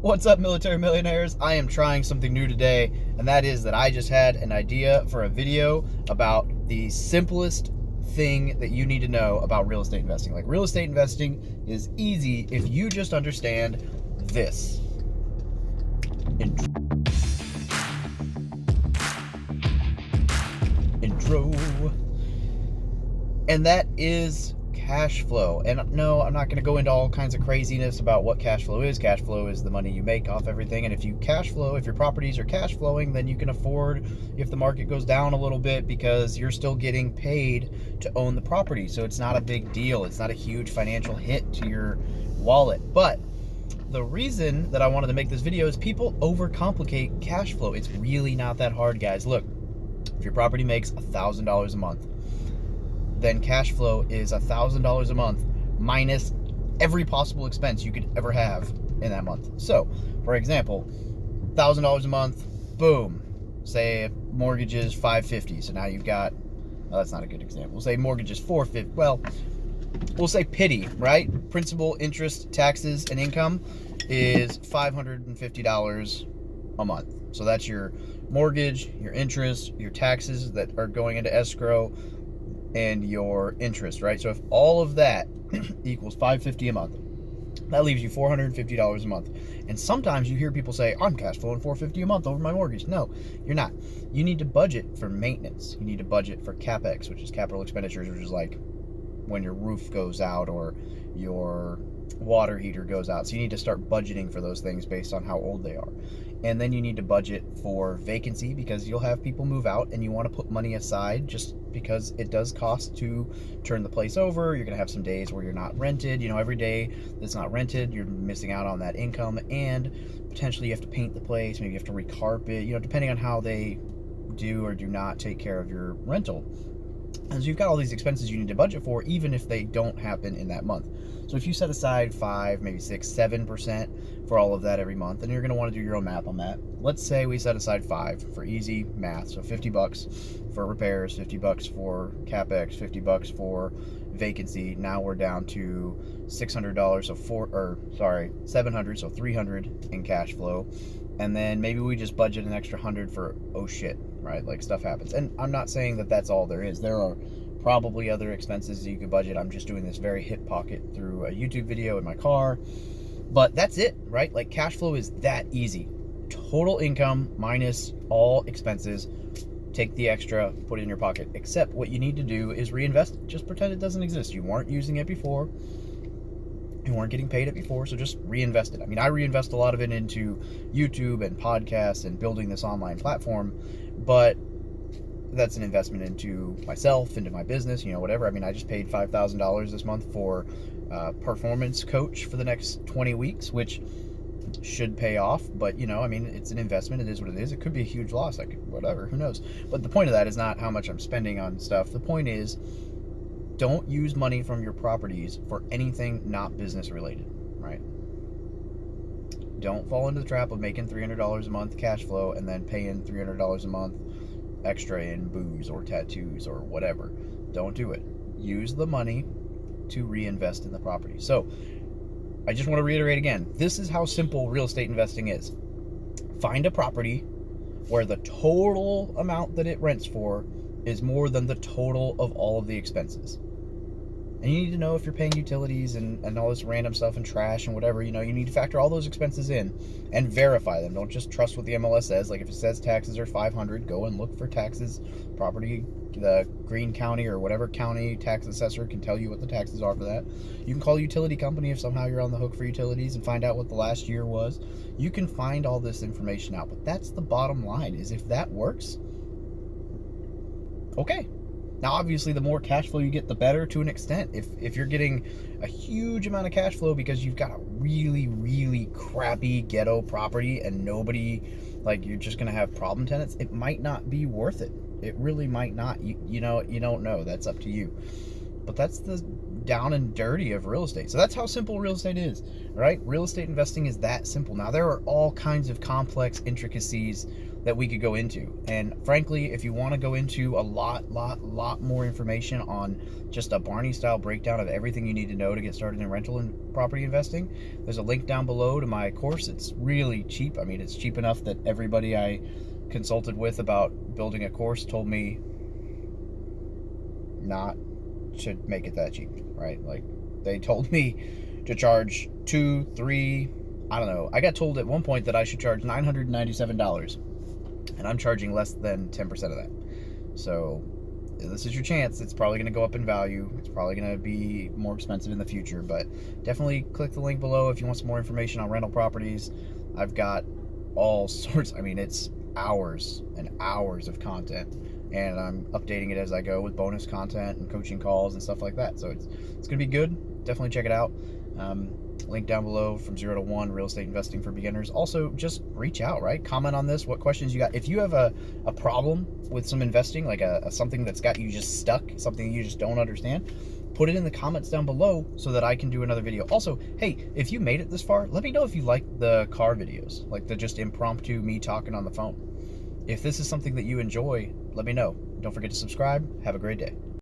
What's up, military millionaires? I am trying something new today, and that is that I just had an idea for a video about the simplest thing that you need to know about real estate investing. Like, real estate investing is easy if you just understand this. Intro. And that is cash flow. And no, I'm not going to go into all kinds of craziness about what cash flow is. Cash flow is the money you make off everything. And if your properties are cash flowing, then you can afford if the market goes down a little bit because you're still getting paid to own the property. So it's not a big deal. It's not a huge financial hit to your wallet. But the reason that I wanted to make this video is people overcomplicate cash flow. It's really not that hard, guys. Look, if your property makes $1,000 a month, then cash flow is $1,000 a month minus every possible expense you could ever have in that month. So, for example, $1,000 a month, boom. Say mortgage is $550. So now you've got, that's not a good example. We'll say mortgage is $450. Well, we'll say PITI, right? Principal, interest, taxes, and income is $550 a month. So that's your mortgage, your interest, your taxes that are going into escrow, and your interest, right? So if all of that equals $550 a month, that leaves you $450 a month. And sometimes you hear people say, I'm cash flowing $450 a month over my mortgage. No, you're not. You need to budget for maintenance. You need to budget for CapEx, which is capital expenditures, which is like when your roof goes out or your water heater goes out. So you need to start budgeting for those things based on how old they are. And then you need to budget for vacancy because you'll have people move out and you want to put money aside just because it does cost to turn the place over. You're going to have some days where you're not rented. You know, every day that's not rented, you're missing out on that income, and potentially you have to paint the place, maybe you have to recarpet, you know, depending on how they do or do not take care of your rental. And so you've got all these expenses you need to budget for, even if they don't happen in that month. So if you set aside 5, maybe 6, 7% for all of that every month, and you're going to want to do your own math on that. Let's say we set aside 5 for easy math. So $50 for repairs, $50 for CapEx, $50 for vacancy. Now we're down to $600, so $700, so $300 in cash flow. And then maybe we just budget an extra $100 for, oh shit, right? Like, stuff happens. And I'm not saying that that's all there is. There are probably other expenses that you could budget. I'm just doing this very hip pocket through a YouTube video in my car. But that's it, right? Like, cash flow is that easy. Total income minus all expenses. Take the extra, put it in your pocket. Except what you need to do is reinvest it. Just pretend it doesn't exist. You weren't using it before. You weren't getting paid it before, so just reinvest it. I mean, I reinvest a lot of it into YouTube and podcasts and building this online platform, but that's an investment into myself, into my business, you know, whatever. I mean, I just paid $5,000 this month for a performance coach for the next 20 weeks, which should pay off, but, you know, I mean, it's an investment. It is what it is. It could be a huge loss, like, whatever, who knows. But the point of that is not how much I'm spending on stuff. The point is, don't use money from your properties for anything not business related, right? Don't fall into the trap of making $300 a month cash flow and then paying $300 a month extra in booze or tattoos or whatever. Don't do it. Use the money to reinvest in the property. So I just want to reiterate again, this is how simple real estate investing is. Find a property where the total amount that it rents for is more than the total of all of the expenses. And you need to know if you're paying utilities and all this random stuff and trash and whatever, you know, you need to factor all those expenses in and verify them. Don't just trust what the MLS says. Like, if it says taxes are $500, go and look for taxes. Property, the Greene County or whatever county tax assessor can tell you what the taxes are for that. You can call a utility company if somehow you're on the hook for utilities and find out what the last year was. You can find all this information out, but that's the bottom line, is if that works, okay. Now, obviously, the more cash flow you get, the better, to an extent. If you're getting a huge amount of cash flow because you've got a really, really crappy ghetto property and nobody, like, you're just going to have problem tenants, it might not be worth it. It really might not. You know, you don't know. That's up to you. But that's the down and dirty of real estate. So that's how simple real estate is, right? Real estate investing is that simple. Now, there are all kinds of complex intricacies that we could go into. And frankly, if you want to go into a lot more information on just a Barney style breakdown of everything you need to know to get started in rental and property investing, there's a link down below to my course. It's really cheap. I mean, it's cheap enough that everybody I consulted with about building a course told me not to make it that cheap, right? Like, they told me to charge 2, 3, I don't know. I got told at one point that I should charge $997, and I'm charging less than 10% of that. So this is your chance. It's probably going to go up in value. It's probably going to be more expensive in the future, but definitely click the link below if you want some more information on rental properties. I've got all sorts. I mean, it's hours and hours of content, and I'm updating it as I go with bonus content and coaching calls and stuff like that. So it's going to be good. Definitely check it out. Link down below, from 0 to 1 real estate investing for beginners. Also, just reach out, right? Comment on this, what questions you got. If you have a problem with some investing, like something that's got you just stuck, something you just don't understand, put it in the comments down below so that I can do another video. Also, hey, if you made it this far, let me know if you like the car videos, like the just impromptu me talking on the phone. If this is something that you enjoy, let me know. Don't forget to subscribe. Have a great day.